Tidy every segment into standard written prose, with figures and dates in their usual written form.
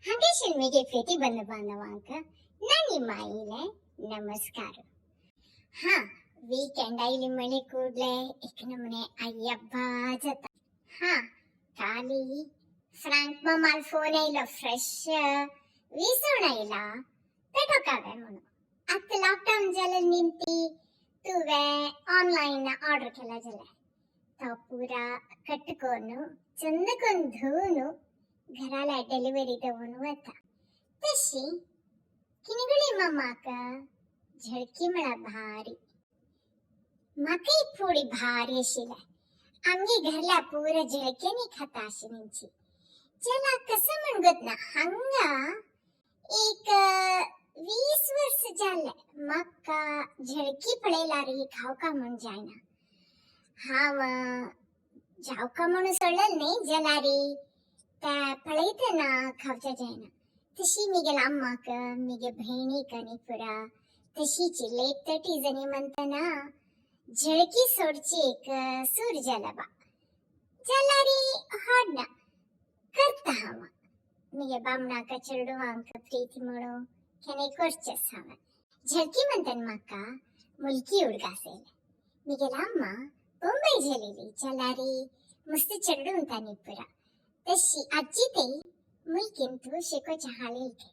ಹಾಗೆ ಶಿಲ್ಮಿಗೆ ಪ್ರೀತಿ ಬಂಧು ಬಾಂಧವಾಂಕ ನಾನು ಮಾಯಿಲೆ ನಮಸ್ಕಾರ. ಹಾ ವೀಕೆಂಡ್ ಇಲ್ಲಿ ಮಳೆ ಕೂಡ್ಲೆ एक ನಮನೆ ಅಯ್ಯಬ್ಬ ಜತ. ಹಾ ಖಾಲಿ ಫ್ರಾಂಕ್ ಮಮಾಲ್ ಫೋನ್ ಇಲ್ಲ ಫ್ರೆಶ್ ವೀಸೋಣ ಇಲ್ಲ ಪೆಟೋಕಾವೆ ಮನು ಅತ್ ಲಾಕ್ಡೌನ್ ಜಲ ನಿಂತಿ ತುವೆ ಆನ್ಲೈನ್ ಆರ್ಡರ್ ಕೆಲ ಜಲ ತಾವ್ ಪೂರ ಕಟ್ಟುಕೋನು ಚಂದಕೊಂದು ಧೂನು घराला डिलिव्हरी देऊन होता. तशी किनगळी माका झळकी मला भारी माका एक थोडी भारी अशिला आमगे घरला पूर झळकेनी खाता अशी ज्याला कसं म्हणगत ना हंगा एक 20 वर्ष झाले माका झळकी पडेला री खाव का म्हणून जायना हाव जाव का म्हणून सोडलं नाही जलारी त्या पळैतना खावच्या जायना. तशी मिगे अम्माक मिगे बहिणीक आणि पुरा तशीची लेट 30 जणी म्हणताना झळकी सोडची एक सूर जलबा जलारी हाडना करता हवा मिगे बामणाका चरडुवांक प्रीती म्हणू केने कोर्चस हवा झळकी म्हणताना माका मुलकी उडगासेल मिगे अम्मा बॉम्बे झेलेली जलारी मस्त चरडून तानी पुरा तशी आजी ते मुलकिंतू शेकोच्या हाळेलके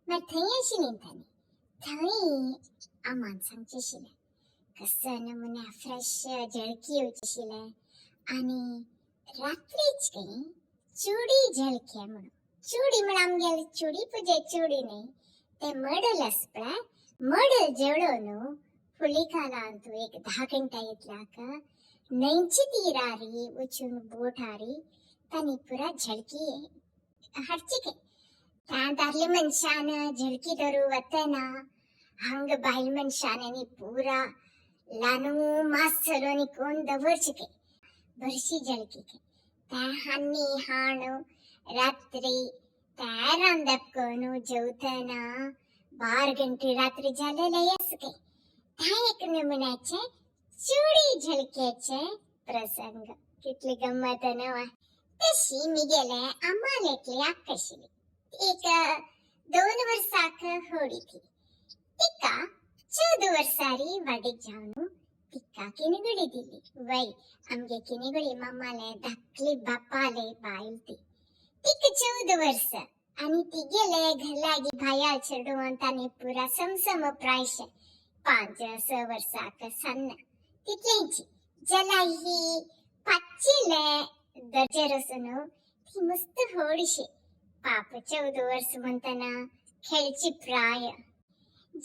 मग थंय अशी निंतानी थंय आ माणसांचे शिले कसं नमुने फ्रेश झळकी येऊची शिले आणि रात्रीच काही चुडी झळके म्हणून चुडी म्हणून आमगेल चुडी पुजे चुडी नाही ते मडल असपळा मडल जेवढोनु फुलिकाला अंतू एक 10 गंटा इतलाक नैंची तीरारी उचून बोठारी तनी पुरा झळकी हडचिके तांतारले मनशान झळकी धरू वतना हंग बाई मनशाने पूरा लानू मास चलोनी कोण दवरचिके बरशी झळकीके ता हन्नी हाणू रात्री ता रांदपकोनु जेवतना 12 गंटे रात्री झालेले असके ता एक नमुन्याचे चुडी झळकेचे प्रसंग कितली गंमत नवा. तशी मी गेले आम्हालेटली आकाशिली एक 2 वर्षाक होडी थी तिका 14 वर्षारी वाडीक जाऊन तिका किनगडी दिली वय आमगे किनगडी मामाले धाकली बापाले बाईल ती तिक 14 वर्ष आणि ती गेले घरलागी भाया चढवून ताने पुरा समसम प्रायश 5-6 वर्षाक सन्न तितलेंची जला ही पाचीले दर्जेरसनु ती मस्त होडीशे पाप 14 वर्ष म्हणताना खेळची प्राय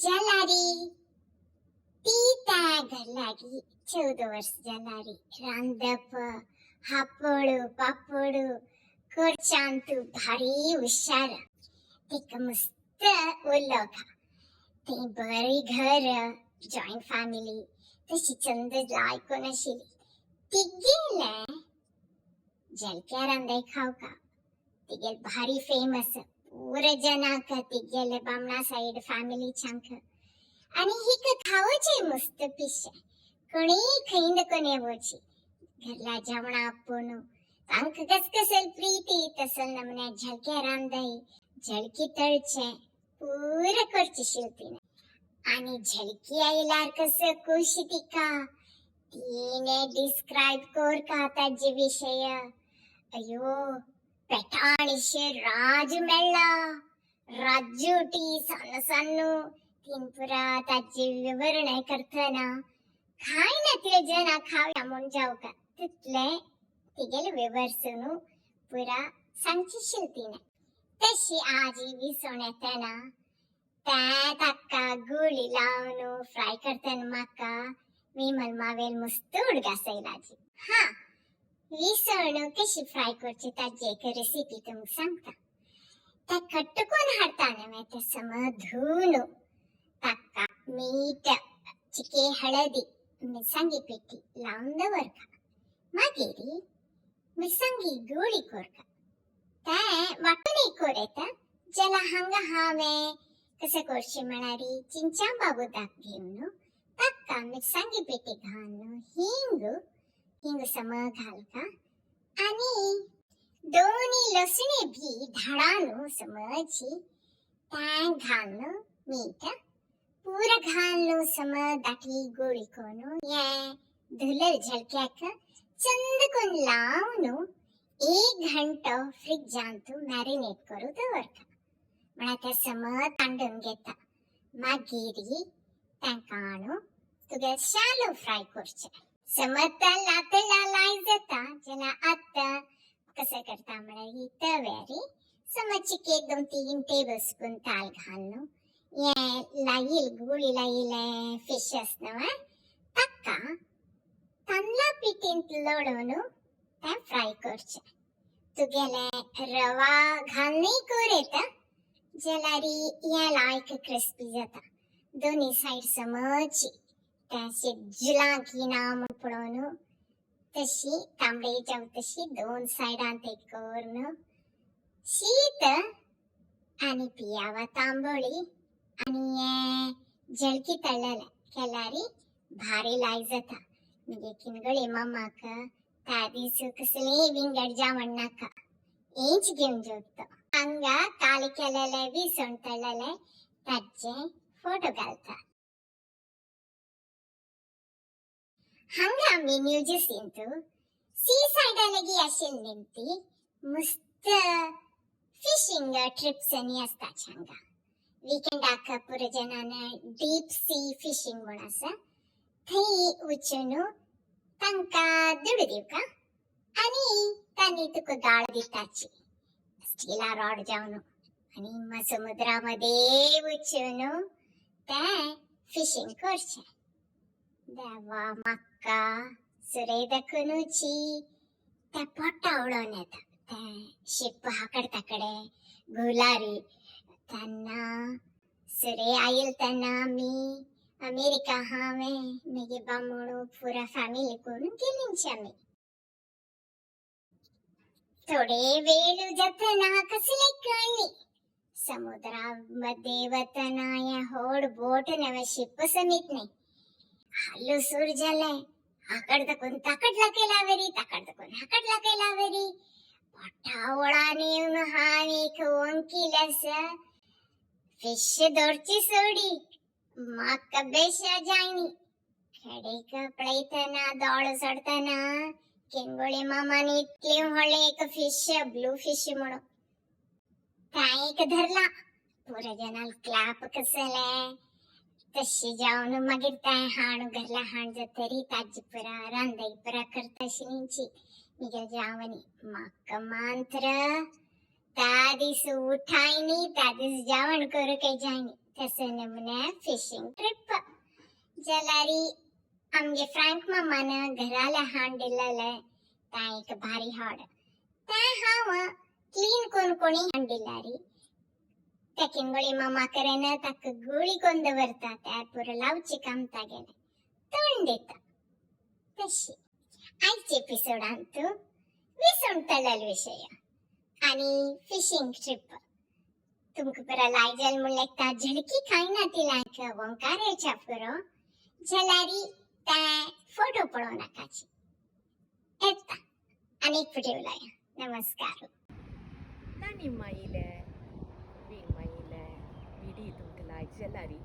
जलारी ती त्या घरलागी 14 वर्ष जलारी रांदप हापडू पापडू करचांतू भारी हुशार तिक मस्त ओळखा ते बरी घर जॉईंट फॅमिली तशी चंद लायकोन आशिली ती गेले झळक्या रांदाय खाव का तिगेल भारी फेमस पूरे जनाक तिगेल बामणा साइड फॅमिली छांक आणि हिक खावचे मस्त पिश कोणी खैंद कोने वोची घरला जावणा आपोनु तांक कसकसल प्रीती तसल नमने झळक्या रांदाय झळकी तळचे पूरे करची शिल्पीने आणि झळकी आईलार कस खुशी तिका तिने डिस्क्राइब कोर का ताजे विषय अयो पेटाणीशे राज मेळ्ळा राजूटी सन्न सन्नु तीनपुरा ताजे विवरण करतना खाय ना ते जना खाव्या म्हणून जाऊ का तिथले तिगेल विवरसनु पुरा सांगची शिल्पीने तशी आजी विसोण येताना त्या ताका गुळी लावून फ्राय करताना माका विमल मावेल मस्त उडगासायलाजी. हा विसण कशी फ्राय करची ताजी एक रेसिपी तुमक सांगता. त्या कट्टकोन हाडताना मे ते सम धुवून ताका मीठ चिके हळदी मिरसांगी पेटी लावून दवरका मागीर मिरसांगी गुळी कोरका ते वाटून कोरयता ज्याला हांगा हावे कसे करची म्हणारी चिंचा बाबू दाक घेऊन ताका मिरसांगी पेटी घालून हिंग सम घालका आणि दोन्ही लसणे भी धाडानु समची त्या घालनु मीठ पूर घालनु सम दाटी गोळीकोनु ये धुलर झळक्याक चंदकोन लावनु 1 घंटो फ्रिजांतू मॅरिनेट करू दवरता म्हणा त्या सम तांडून घेता मागीरी तांकाणू तुगे शालो फ्राय करचे समता लातला लाई जाता ज्याला आता कसं करता म्हणा ही तव्यारी समचिके 2-3 टेबलस्पून ताल घालणं ये लाईल गुळी लाईल फिश असणं तक्का तांदळा पिठींत लढवून त्या फ्राय करचे तुगेले रवा घालणे करेता जलारी या लायक क्रिस्पी जाता दोन्ही साइड समची त्याचे जुलांकी नाम पडवून तशी तांबडे जाऊ तशी 2 साइडांत एक करून शीत आणि पियावा तांबोळी आणि जळकी तळला केलारी भारी लाई जाता म्हणजे किनगळे मम्माक त्या दिसू कसले विंगड जावण नाका इंच घेऊन जेवतो हंगा काली केलेले विसण तळलेले त्याचे फोटो घालता हंगा मी न्यूज सिंतू सी साइडालगी असेल निमती मस्त फिशिंग ट्रिप्स आणि असतात हंगा वीकेंडाक पुरे जनाने डीप सी फिशिंग म्हण आसा थंय वचून तांका दुड दिवका आणि तांनी तुका दाळ दिताची स्टीला रॉड जावन आणि समुद्रामध्ये वचून ते फिशिंग करचे देवा मक्का सुरे दखनुची त्या पोटा उडवून येता ते शिप हाकड तकडे गुलारी त्यांना सुरे आईल त्यांना मी अमेरिका हावे मेगे बामणू पुरा फॅमिली करून गेलींची आम्ही थोडे वेळ जातना कसले कळली समुद्रामध्ये वतना या होड बोट नवे शिप समित नाही हल्लो सूर झालाय आकड तकून ताकड लाकेलावेरी ताकड तकून हाकड लाकेलावेरी पोटा ओळाने येऊन हा एक वंकीलस फिश दोरची सोडी माका बेशा जायनी खेडे कपडैतना दौड़ सडताना केंगोळे मामाने इतके होळे एक फिश ब्लू फिश म्हणून त्या एक धरला पुरे जनाल क्लॅप कसले तशी जाऊन मागीर त्या हाण घरला हाण जतरी ताजी पुरा रांदाई पुरा करता शिनींची मिगे जावनी माका मांत्र त्या दिस उठायनी त्या दिस जेवण करू काही जायनी तसे नमुने फिशिंग ट्रिप जलारी आमगे फ्रँक मामान घराला हाण दिलेले त्या एक भारी हाड त्या हाव क्लीन कोण कोणी हाण दिलारी त्या किंगोळी मामा करेन ताक गोळी कोण दवरता त्या पुर लावची कामता गेले तोंड देता तशी आजचे एपिसोडांत विसण तळल विषय आणि फिशिंग ट्रिप तुमक पुरा लायजल मुलेक्ता झडकी खाई ना तिलाक वंकारे चापरो जलारी त्या फोटो पडो नाकाची एता अनेक फुटेवलाय नमस्कार नानी माईले विडी तुमक लायक जलारी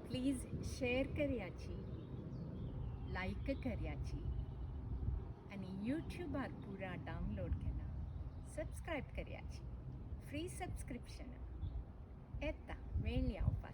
प्लीज शेअर करयाची लाईक करयाची आणि यूट्यूबार पुरा डाउनलोड केला सबस्क्राईब करयाची फ्री सबस्क्रिप्शन येता वेळ यावपा